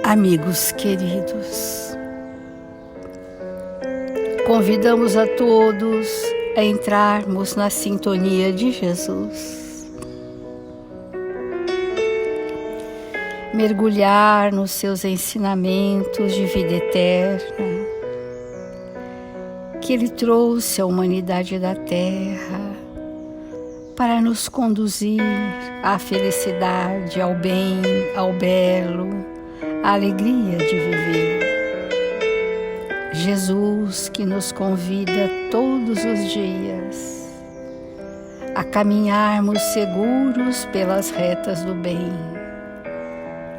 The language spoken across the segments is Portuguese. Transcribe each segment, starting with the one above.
Amigos queridos, convidamos a todos a entrarmos na sintonia de Jesus, mergulhar nos seus ensinamentos de vida eterna, que Ele trouxe à humanidade da Terra para nos conduzir à felicidade, ao bem, ao belo, a alegria de viver. Jesus que nos convida todos os dias a caminharmos seguros pelas retas do bem,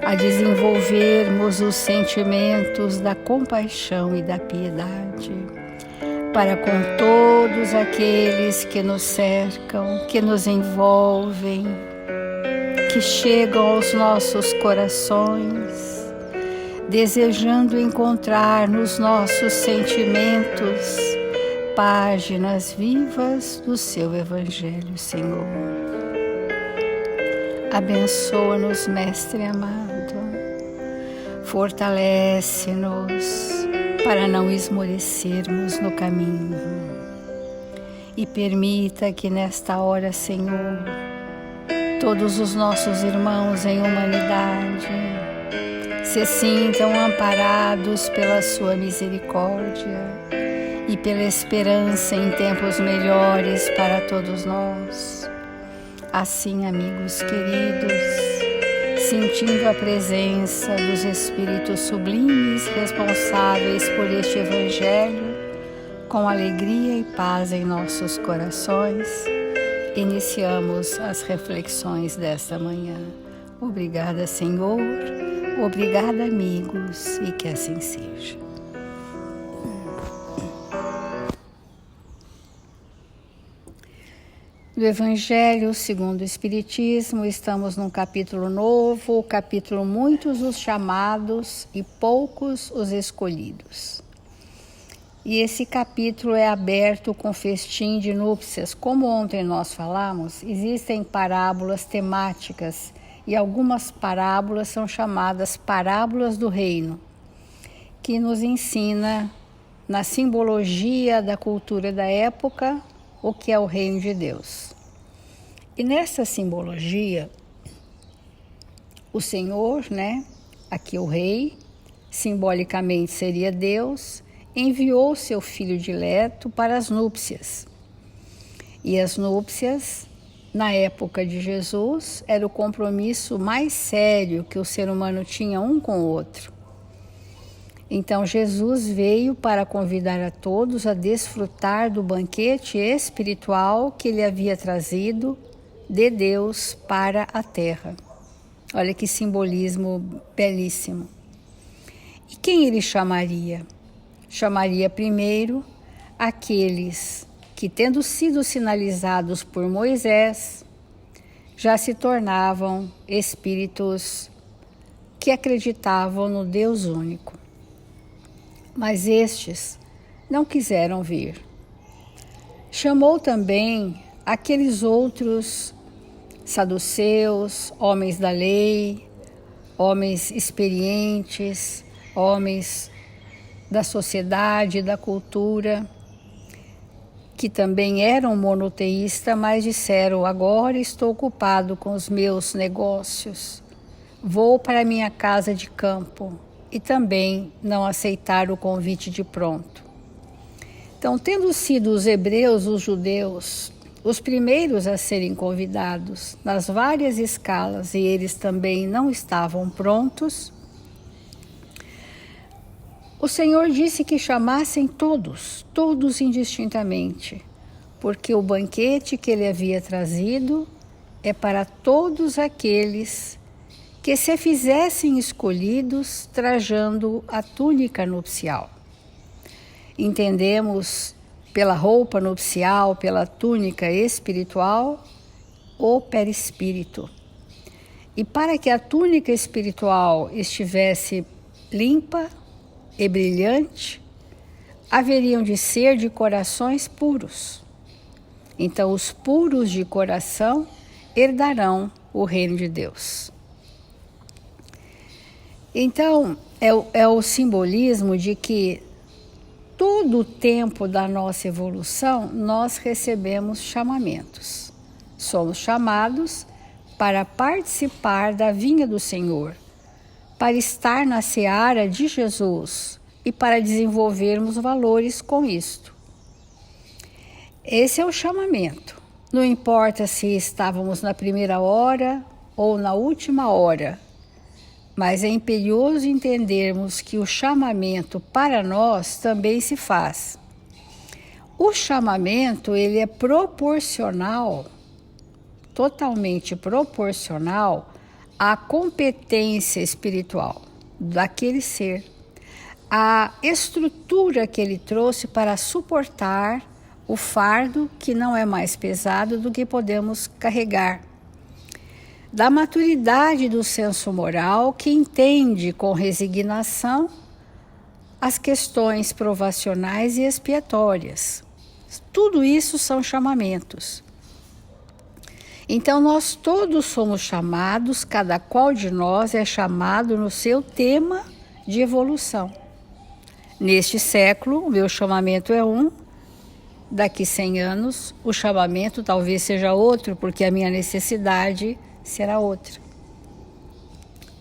a desenvolvermos os sentimentos da compaixão e da piedade para com todos aqueles que nos cercam, que nos envolvem, que chegam aos nossos corações, desejando encontrar nos nossos sentimentos páginas vivas do seu Evangelho, Senhor. Abençoa-nos, Mestre amado, fortalece-nos para não esmorecermos no caminho e permita que nesta hora, Senhor, todos os nossos irmãos em humanidade se sintam amparados pela sua misericórdia e pela esperança em tempos melhores para todos nós. Assim, amigos queridos, sentindo a presença dos Espíritos sublimes responsáveis por este Evangelho, com alegria e paz em nossos corações, iniciamos as reflexões desta manhã. Obrigada, Senhor. Obrigada, amigos, e que assim seja. Do Evangelho segundo o Espiritismo, estamos num capítulo novo, o capítulo Muitos os chamados e poucos os escolhidos. E esse capítulo é aberto com festim de núpcias. Como ontem nós falamos, existem parábolas temáticas e algumas parábolas são chamadas parábolas do reino, que nos ensina na simbologia da cultura da época o que é o reino de Deus. E nessa simbologia, o Senhor, aqui o rei, simbolicamente seria Deus, enviou seu filho dileto para as núpcias. E as núpcias, na época de Jesus, era o compromisso mais sério que o ser humano tinha um com o outro. Então Jesus veio para convidar a todos a desfrutar do banquete espiritual que ele havia trazido de Deus para a terra. Olha que simbolismo belíssimo. E quem ele chamaria? Chamaria primeiro aqueles que, tendo sido sinalizados por Moisés, já se tornavam espíritos que acreditavam no Deus único. Mas estes não quiseram vir. Chamou também aqueles outros saduceus, homens da lei, homens experientes, homens da sociedade, da cultura, que também eram monoteístas, mas disseram: agora estou ocupado com os meus negócios, vou para minha casa de campo, e também não aceitaram o convite de pronto. Então, tendo sido os hebreus, os judeus, os primeiros a serem convidados nas várias escalas, e eles também não estavam prontos, o Senhor disse que chamassem todos indistintamente, porque o banquete que ele havia trazido é para todos aqueles que se fizessem escolhidos trajando a túnica nupcial. Entendemos pela roupa nupcial, pela túnica espiritual, o perispírito. E para que a túnica espiritual estivesse limpa e brilhante, haveriam de ser de corações puros. Então, os puros de coração herdarão o reino de Deus. Então, é o simbolismo de que todo o tempo da nossa evolução, nós recebemos chamamentos. Somos chamados para participar da vinha do Senhor, para estar na seara de Jesus e para desenvolvermos valores com isto. Esse é o chamamento. Não importa se estávamos na primeira hora ou na última hora, mas é imperioso entendermos que o chamamento para nós também se faz. O chamamento, ele é proporcional, totalmente proporcional à competência espiritual daquele ser, à estrutura que ele trouxe para suportar o fardo que não é mais pesado do que podemos carregar, da maturidade do senso moral que entende com resignação as questões provacionais e expiatórias. Tudo isso são chamamentos. Então nós todos somos chamados, cada qual de nós é chamado no seu tema de evolução. Neste século, o meu chamamento é um, daqui 100 anos, o chamamento talvez seja outro, porque a minha necessidade será outra.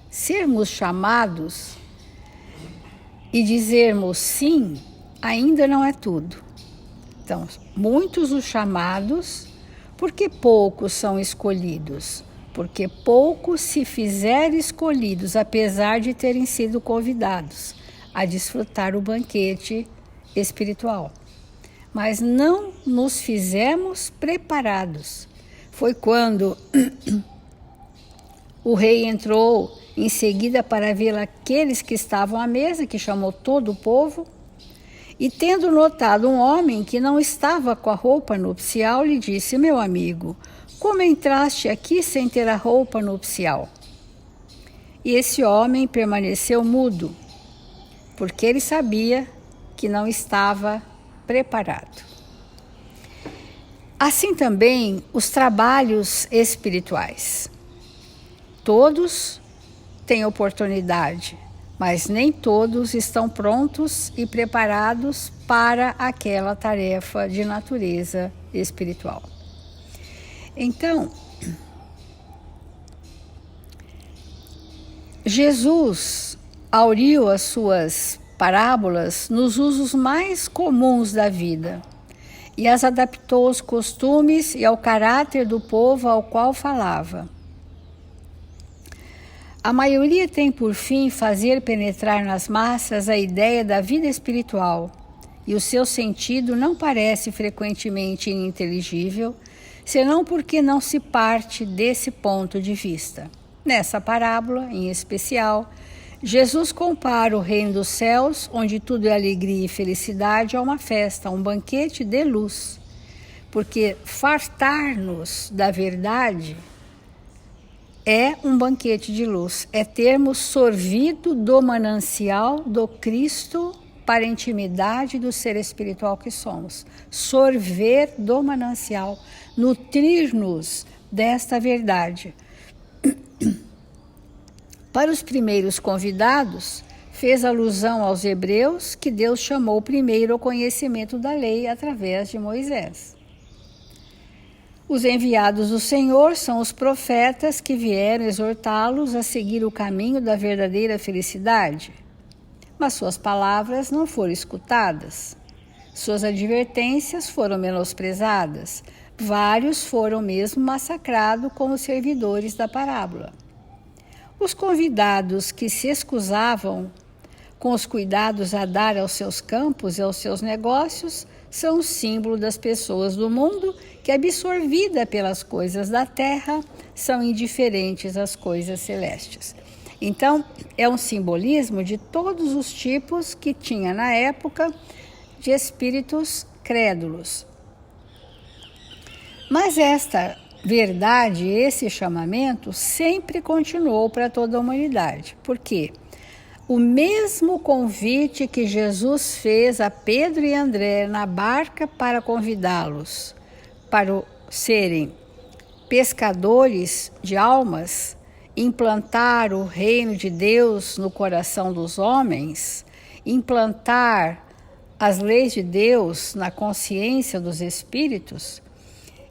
Sermos chamados e dizermos sim ainda não é tudo. Então, muitos os chamados, porque poucos são escolhidos, porque poucos se fizerem escolhidos, apesar de terem sido convidados a desfrutar o banquete espiritual. Mas não nos fizemos preparados. Foi quando o rei entrou em seguida para ver aqueles que estavam à mesa, que chamou todo o povo, e tendo notado um homem que não estava com a roupa nupcial, lhe disse: meu amigo, como entraste aqui sem ter a roupa nupcial? E esse homem permaneceu mudo, porque ele sabia que não estava preparado. Assim também os trabalhos espirituais. Todos têm oportunidade, mas nem todos estão prontos e preparados para aquela tarefa de natureza espiritual. Então, Jesus auriu as suas parábolas nos usos mais comuns da vida e as adaptou aos costumes e ao caráter do povo ao qual falava. A maioria tem por fim fazer penetrar nas massas a ideia da vida espiritual, e o seu sentido não parece frequentemente ininteligível, senão porque não se parte desse ponto de vista. Nessa parábola, em especial, Jesus compara o reino dos céus, onde tudo é alegria e felicidade, a uma festa, a um banquete de luz, porque fartar-nos da verdade é um banquete de luz, é termos sorvido do manancial do Cristo para a intimidade do ser espiritual que somos. Sorver do manancial, nutrir-nos desta verdade. Para os primeiros convidados, fez alusão aos hebreus, que Deus chamou primeiro ao conhecimento da lei através de Moisés. Os enviados do Senhor são os profetas que vieram exortá-los a seguir o caminho da verdadeira felicidade. Mas suas palavras não foram escutadas. Suas advertências foram menosprezadas. Vários foram mesmo massacrados como servidores da parábola. Os convidados que se excusavam com os cuidados a dar aos seus campos e aos seus negócios são o símbolo das pessoas do mundo que, absorvida pelas coisas da terra, são indiferentes às coisas celestes. Então, é um simbolismo de todos os tipos que tinha na época de espíritos crédulos. Mas esta verdade, esse chamamento, sempre continuou para toda a humanidade. Por quê? O mesmo convite que Jesus fez a Pedro e André na barca para convidá-los para serem pescadores de almas implantar o reino de Deus no coração dos homens, implantar as leis de Deus na consciência dos espíritos,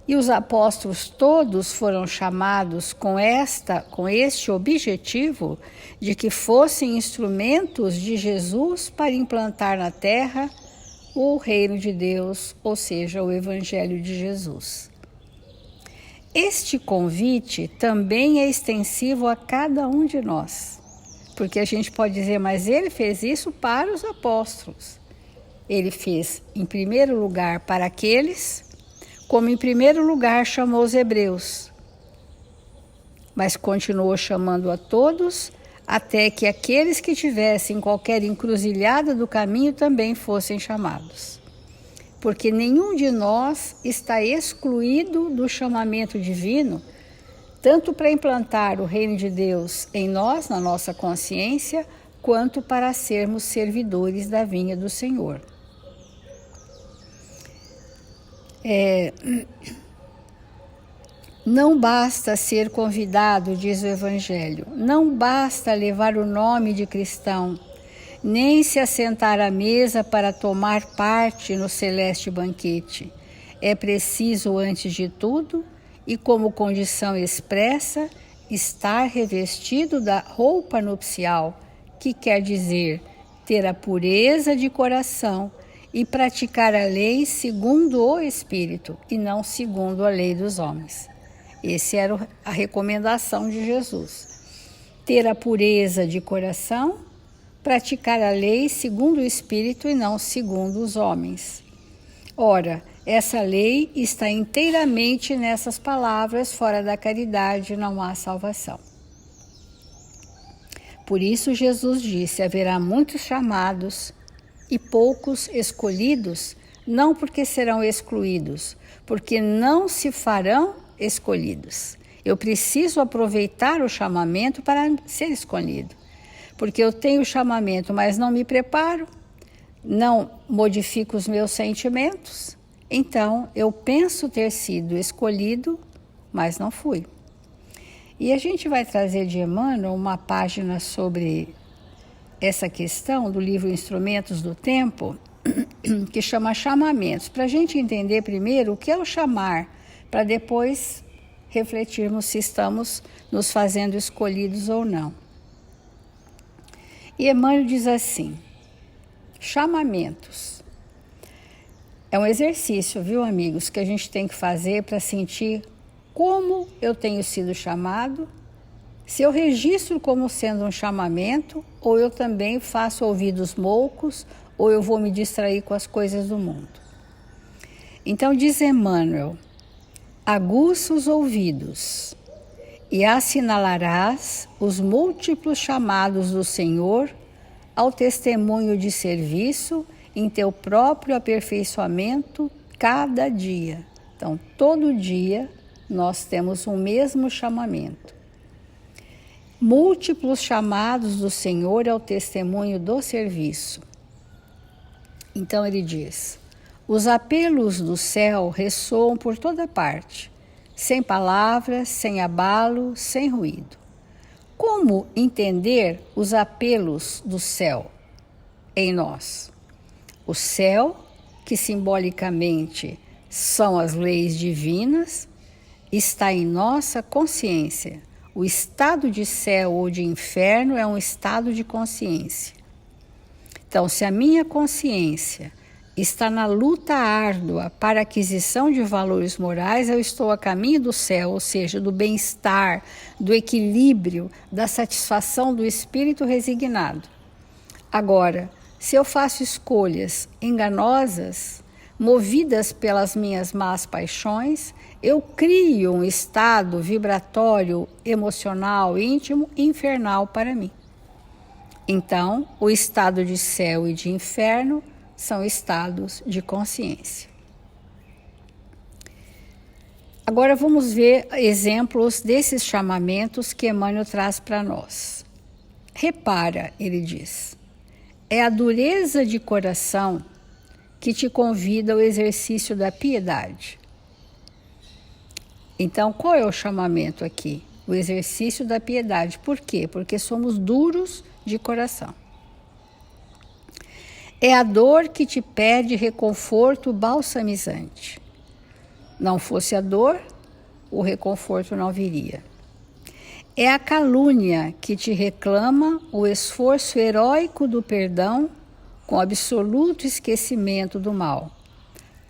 e os apóstolos todos foram chamados com este objetivo de que fossem instrumentos de Jesus para implantar na terra o reino de Deus, ou seja, o Evangelho de Jesus. Este convite também é extensivo a cada um de nós, porque a gente pode dizer, mas ele fez isso para os apóstolos. Ele fez, em primeiro lugar, para aqueles, como em primeiro lugar chamou os hebreus, mas continuou chamando a todos, até que aqueles que tivessem qualquer encruzilhada do caminho também fossem chamados. Porque nenhum de nós está excluído do chamamento divino, tanto para implantar o reino de Deus em nós, na nossa consciência, quanto para sermos servidores da vinha do Senhor. Não basta ser convidado, diz o Evangelho, não basta levar o nome de cristão, nem se assentar à mesa para tomar parte no celeste banquete. É preciso, antes de tudo, e como condição expressa, estar revestido da roupa nupcial, que quer dizer ter a pureza de coração e praticar a lei segundo o Espírito e não segundo a lei dos homens. Essa era a recomendação de Jesus. Ter a pureza de coração, praticar a lei segundo o Espírito e não segundo os homens. Ora, essa lei está inteiramente nessas palavras: fora da caridade não há salvação. Por isso Jesus disse: haverá muitos chamados e poucos escolhidos, não porque serão excluídos, porque não se farão escolhidos. Eu preciso aproveitar o chamamento para ser escolhido, porque eu tenho o chamamento, mas não me preparo, não modifico os meus sentimentos, então eu penso ter sido escolhido, mas não fui. E a gente vai trazer de Emmanuel uma página sobre essa questão do livro Instrumentos do Tempo, que chama Chamamentos, para a gente entender primeiro o que é o chamar, para depois refletirmos se estamos nos fazendo escolhidos ou não. E Emmanuel diz assim: chamamentos. É um exercício, viu, amigos, que a gente tem que fazer para sentir como eu tenho sido chamado, se eu registro como sendo um chamamento, ou eu também faço ouvidos moucos, ou eu vou me distrair com as coisas do mundo. Então diz Emmanuel: aguça os ouvidos e assinalarás os múltiplos chamados do Senhor ao testemunho de serviço em teu próprio aperfeiçoamento cada dia. Então, todo dia nós temos o mesmo chamamento. Múltiplos chamados do Senhor ao testemunho do serviço. Então ele diz: os apelos do céu ressoam por toda parte, sem palavras, sem abalo, sem ruído. Como entender os apelos do céu em nós? O céu, que simbolicamente são as leis divinas, está em nossa consciência. O estado de céu ou de inferno é um estado de consciência. Então, se a minha consciência está na luta árdua para a aquisição de valores morais, eu estou a caminho do céu, ou seja, do bem-estar, do equilíbrio, da satisfação do espírito resignado. Agora, se eu faço escolhas enganosas, movidas pelas minhas más paixões, eu crio um estado vibratório, emocional, íntimo, infernal para mim. Então, o estado de céu e de inferno são estados de consciência. Agora vamos ver exemplos desses chamamentos que Emmanuel traz para nós. Repara, ele diz, é a dureza de coração que te convida ao exercício da piedade. Então, qual é o chamamento aqui? o exercício da piedade. Por quê? Porque somos duros de coração. É a dor que te pede reconforto balsamizante. Não fosse a dor, o reconforto não viria. É a calúnia que te reclama o esforço heróico do perdão com absoluto esquecimento do mal.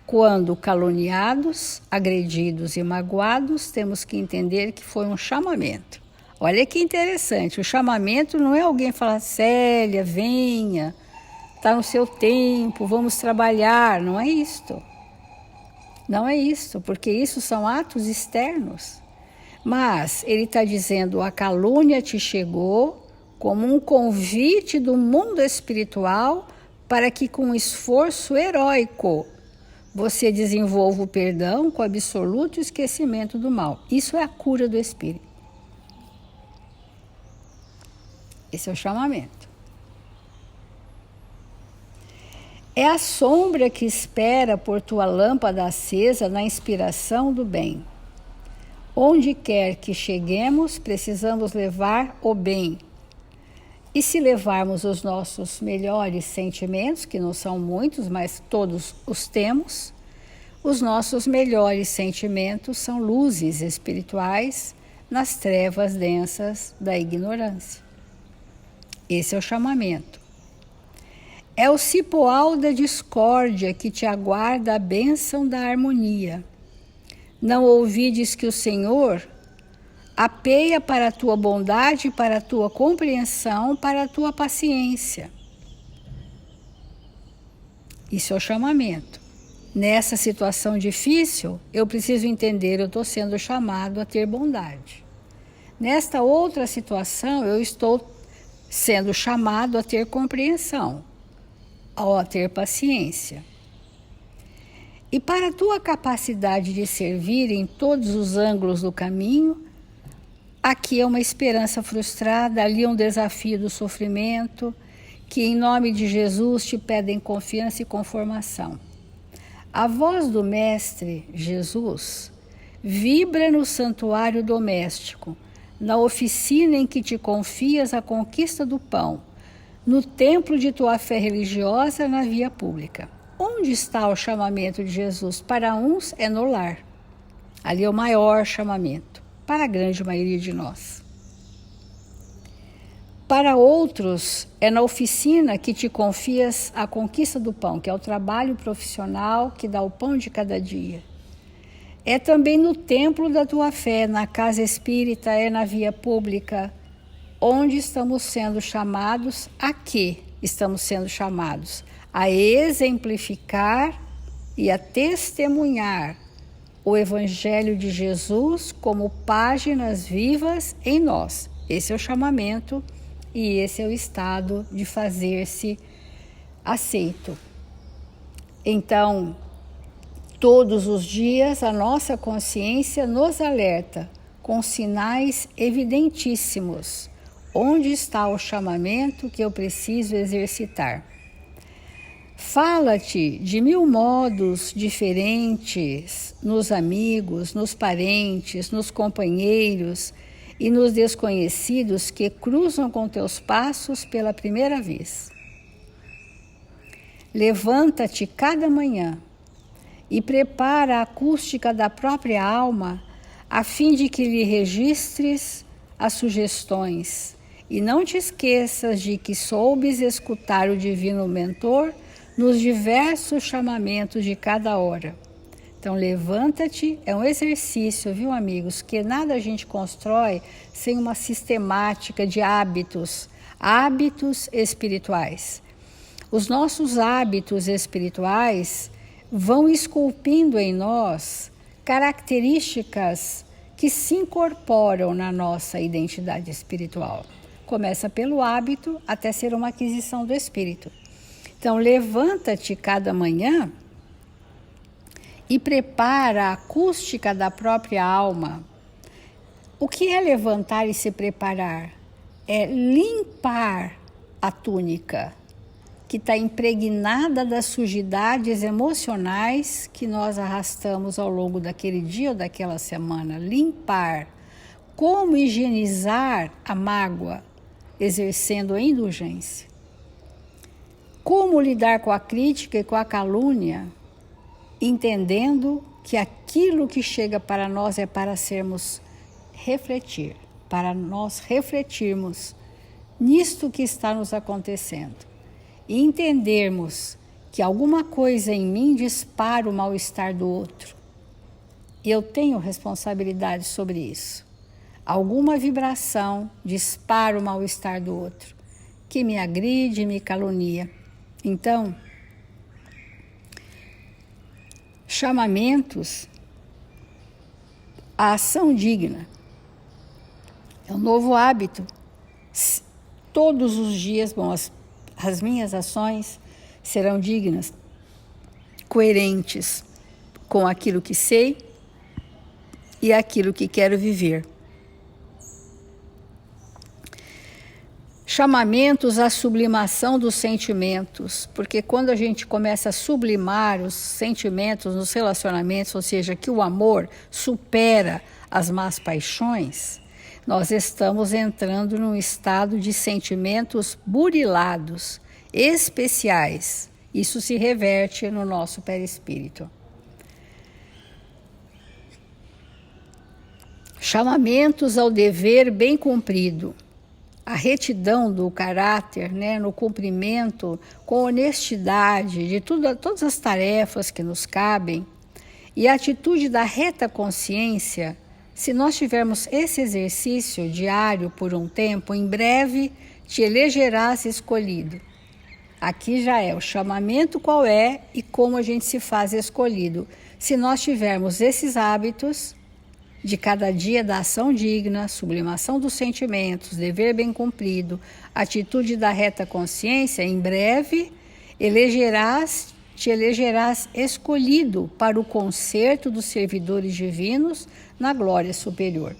Quando caluniados, agredidos e magoados, temos que entender que foi um chamamento. Olha que interessante, o chamamento não é alguém falar, Célia, venha, está no seu tempo, vamos trabalhar, não é isto. Não é isto, porque isso são atos externos. Mas ele está dizendo, a calúnia te chegou como um convite do mundo espiritual para que com esforço heróico você desenvolva o perdão com absoluto esquecimento do mal. Isso é a cura do espírito. Esse é o chamamento. É a sombra que espera por tua lâmpada acesa na inspiração do bem. Onde quer que cheguemos, precisamos levar o bem. E se levarmos os nossos melhores sentimentos, que não são muitos, mas todos os temos, os nossos melhores sentimentos são luzes espirituais nas trevas densas da ignorância. Esse é o chamamento. É o cipoal da discórdia que te aguarda a bênção da harmonia. Não ouvides que o Senhor apeia para a tua bondade, para a tua compreensão, para a tua paciência. Isso é o chamamento. Nessa situação difícil, eu preciso entender, eu estou sendo chamado a ter bondade. Nesta outra situação, eu estou sendo chamado a ter compreensão, a ter paciência. E para a tua capacidade de servir em todos os ângulos do caminho, aqui é uma esperança frustrada, ali é um desafio do sofrimento, que em nome de Jesus te pedem confiança e conformação. A voz do Mestre Jesus vibra no santuário doméstico, na oficina em que te confias a conquista do pão, no templo de tua fé religiosa, na via pública. Onde está o chamamento de Jesus? Para uns é no lar. Ali é o maior chamamento, para a grande maioria de nós. Para outros, é na oficina que te confias a conquista do pão, que é o trabalho profissional que dá o pão de cada dia. É também no templo da tua fé, na casa espírita, é na via pública, onde estamos sendo chamados, a quê estamos sendo chamados? A exemplificar e a testemunhar o Evangelho de Jesus como páginas vivas em nós. Esse é o chamamento e esse é o estado de fazer-se aceito. Então, todos os dias a nossa consciência nos alerta com sinais evidentíssimos. Onde está o chamamento que eu preciso exercitar? Fala-te de 1000 modos diferentes nos amigos, nos parentes, nos companheiros e nos desconhecidos que cruzam com teus passos pela primeira vez. Levanta-te cada manhã e prepara a acústica da própria alma a fim de que lhe registres as sugestões e não te esqueças de que soubes escutar o divino mentor nos diversos chamamentos de cada hora. Então, levanta-te, é um exercício, viu, amigos? Que nada a gente constrói sem uma sistemática de hábitos espirituais. Os nossos hábitos espirituais vão esculpindo em nós características que se incorporam na nossa identidade espiritual. Começa pelo hábito até ser uma aquisição do espírito. Então, levanta-te cada manhã e prepara a acústica da própria alma. O que é levantar e se preparar? É limpar a túnica, que está impregnada das sujidades emocionais que nós arrastamos ao longo daquele dia ou daquela semana. Limpar, como higienizar a mágoa, exercendo a indulgência. Como lidar com a crítica e com a calúnia, entendendo que aquilo que chega para nós é para para nós refletirmos nisto que está nos acontecendo e entendermos que alguma coisa em mim dispara o mal-estar do outro. E eu tenho responsabilidade sobre isso. Alguma vibração dispara o mal-estar do outro, que me agride e me calunia. Então, chamamentos à ação digna. É um novo hábito. Todos os dias, as minhas ações serão dignas, coerentes com aquilo que sei e aquilo que quero viver. Chamamentos à sublimação dos sentimentos, porque quando a gente começa a sublimar os sentimentos nos relacionamentos, ou seja, que o amor supera as más paixões, nós estamos entrando num estado de sentimentos burilados, especiais. Isso se reverte no nosso perispírito. Chamamentos ao dever bem cumprido. A retidão do caráter, no cumprimento, com honestidade de todas as tarefas que nos cabem, e a atitude da reta consciência. Se nós tivermos esse exercício diário por um tempo, em breve te elegerás escolhido. Aqui já é o chamamento qual é e como a gente se faz escolhido. Se nós tivermos esses hábitos de cada dia da ação digna, sublimação dos sentimentos, dever bem cumprido, atitude da reta consciência, em breve te elegerás escolhido para o concerto dos servidores divinos na glória superior.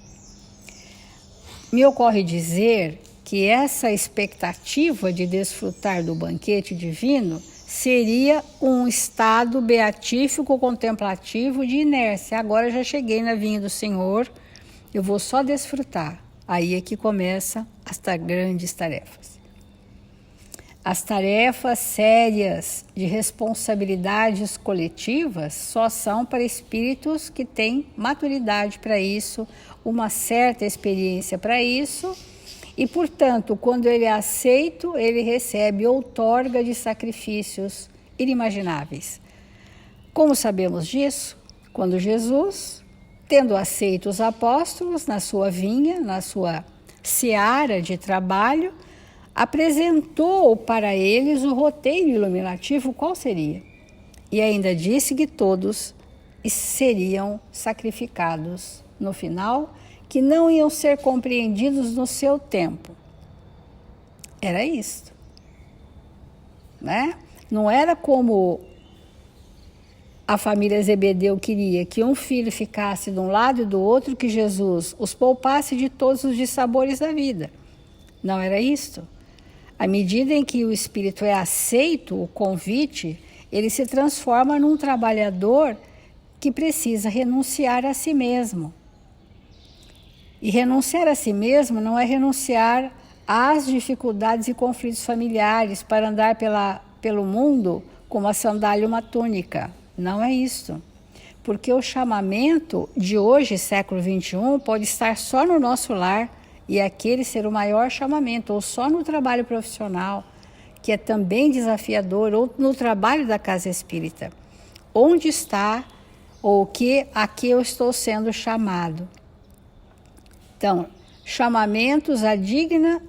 Me ocorre dizer que essa expectativa de desfrutar do banquete divino seria um estado beatífico contemplativo de inércia. Agora já cheguei na vinha do Senhor, eu vou só desfrutar. Aí é que começam as grandes tarefas. As tarefas sérias de responsabilidades coletivas só são para espíritos que têm maturidade para isso, uma certa experiência para isso, e, portanto, quando ele é aceito, ele recebe outorga de sacrifícios inimagináveis. Como sabemos disso? Quando Jesus, tendo aceito os apóstolos na sua vinha, na sua seara de trabalho, apresentou para eles o roteiro iluminativo, qual seria? E ainda disse que todos seriam sacrificados no final, que não iam ser compreendidos no seu tempo. Era isto, Não era como a família Zebedeu queria, que um filho ficasse de um lado e do outro, que Jesus os poupasse de todos os dissabores da vida. Não era isto. À medida em que o espírito é aceito, o convite, ele se transforma num trabalhador que precisa renunciar a si mesmo. E renunciar a si mesmo não é renunciar às dificuldades e conflitos familiares para andar pelo mundo com uma sandália e uma túnica. Não é isso. Porque o chamamento de hoje, século XXI, pode estar só no nosso lar e aquele ser o maior chamamento, ou só no trabalho profissional, que é também desafiador, ou no trabalho da casa espírita. Onde está ou a que eu estou sendo chamado? Então, chamamentos à digna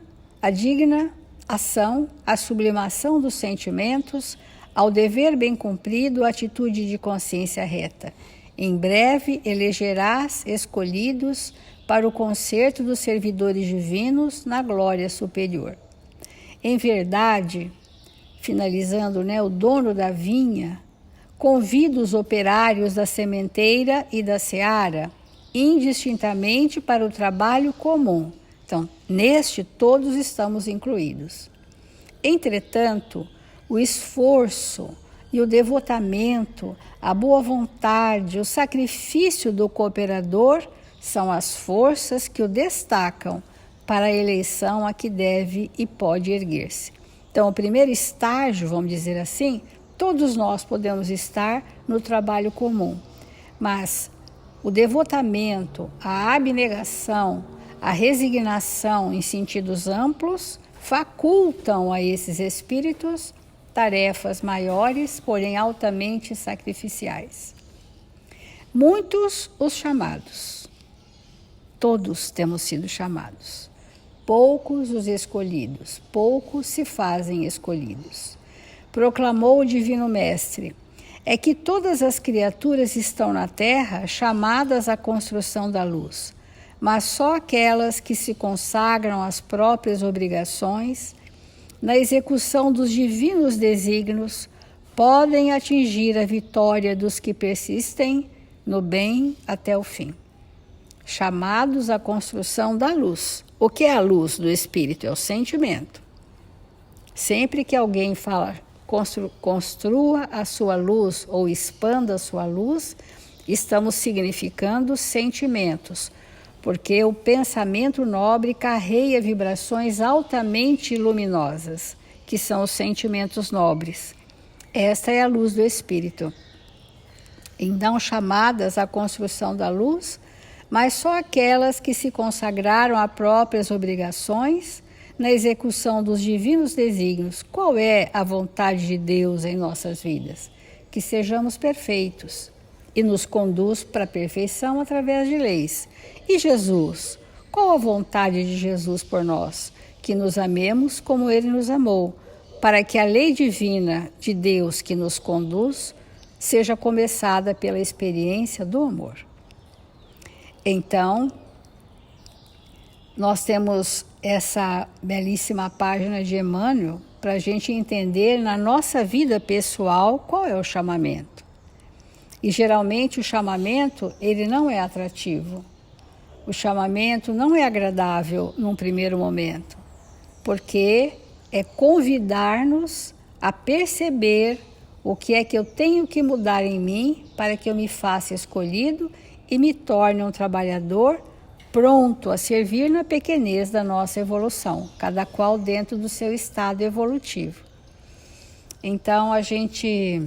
ação, à sublimação dos sentimentos, ao dever bem cumprido, atitude de consciência reta. Em breve elegerás escolhidos para o concerto dos servidores divinos na glória superior. Em verdade, finalizando, o dono da vinha convida os operários da sementeira e da seara indistintamente para o trabalho comum. Então, neste todos estamos incluídos. Entretanto, o esforço e o devotamento, a boa vontade, o sacrifício do cooperador são as forças que o destacam para a eleição a que deve e pode erguer-se. Então, o primeiro estágio, vamos dizer assim, todos nós podemos estar no trabalho comum, mas o devotamento, a abnegação, a resignação em sentidos amplos facultam a esses espíritos tarefas maiores, porém altamente sacrificiais. Muitos os chamados, todos temos sido chamados. Poucos os escolhidos, poucos se fazem escolhidos. Proclamou o Divino Mestre: é que todas as criaturas estão na terra chamadas à construção da luz, mas só aquelas que se consagram às próprias obrigações, na execução dos divinos desígnios, podem atingir a vitória dos que persistem no bem até o fim. Chamados à construção da luz. O que é a luz do Espírito? É o sentimento. Sempre que alguém fala construa a sua luz ou expanda a sua luz, estamos significando sentimentos, porque o pensamento nobre carrega vibrações altamente luminosas, que são os sentimentos nobres. Esta é a luz do Espírito. Então, chamadas à construção da luz, mas só aquelas que se consagraram a próprias obrigações na execução dos divinos desígnios. Qual é a vontade de Deus em nossas vidas? Que sejamos perfeitos, e nos conduz para a perfeição através de leis. E Jesus? Qual a vontade de Jesus por nós? Que nos amemos como Ele nos amou, para que a lei divina de Deus que nos conduz seja começada pela experiência do amor. Então, nós temos essa belíssima página de Emmanuel para a gente entender na nossa vida pessoal qual é o chamamento. E geralmente o chamamento, ele não é atrativo. O chamamento não é agradável num primeiro momento, porque é convidar-nos a perceber o que é que eu tenho que mudar em mim para que eu me faça escolhido e me torne um trabalhador pronto a servir na pequenez da nossa evolução, cada qual dentro do seu estado evolutivo. Então, a gente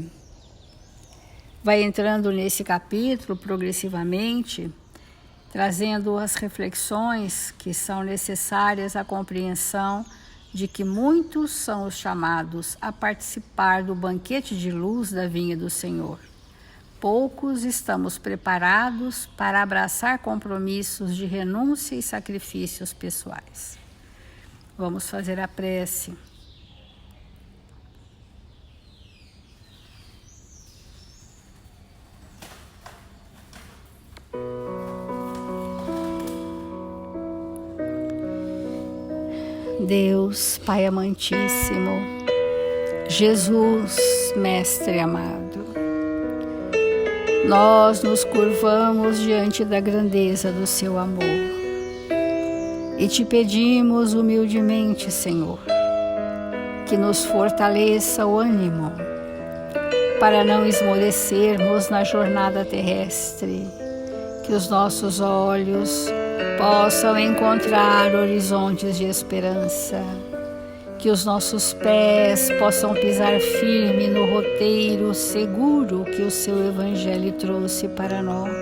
vai entrando nesse capítulo progressivamente, trazendo as reflexões que são necessárias à compreensão de que muitos são os chamados a participar do banquete de luz da vinha do Senhor. Poucos estamos preparados para abraçar compromissos de renúncia e sacrifícios pessoais. Vamos fazer a prece. Deus, Pai amantíssimo, Jesus, Mestre amado, nós nos curvamos diante da grandeza do seu amor e te pedimos humildemente, Senhor, que nos fortaleça o ânimo para não esmorecermos na jornada terrestre, que os nossos olhos possam encontrar horizontes de esperança, que os nossos pés possam pisar firme no roteiro seguro que o seu Evangelho trouxe para nós.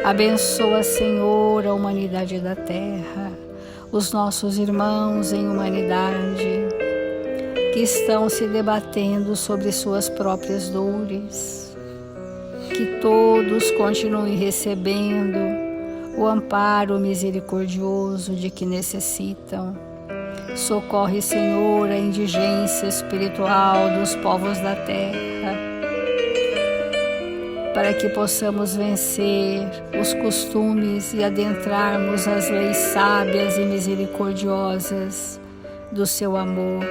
Abençoa, Senhor, a humanidade da terra, os nossos irmãos em humanidade, que estão se debatendo sobre suas próprias dores, que todos continuem recebendo o amparo misericordioso de que necessitam. Socorre, Senhor, a indigência espiritual dos povos da terra, para que possamos vencer os costumes e adentrarmos as leis sábias e misericordiosas do seu amor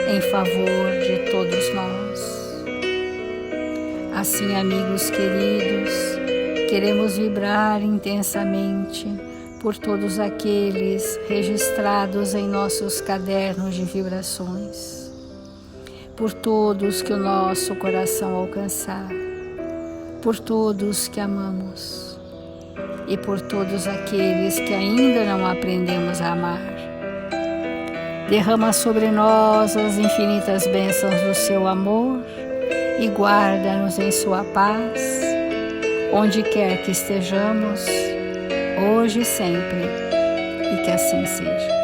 em favor de todos nós. Assim, amigos queridos, queremos vibrar intensamente por todos aqueles registrados em nossos cadernos de vibrações, por todos que o nosso coração alcançar, por todos que amamos. e por todos aqueles que ainda não aprendemos a amar. Derrama sobre nós as infinitas bênçãos do seu amor e guarda-nos em sua paz, onde quer que estejamos, hoje e sempre, e que assim seja.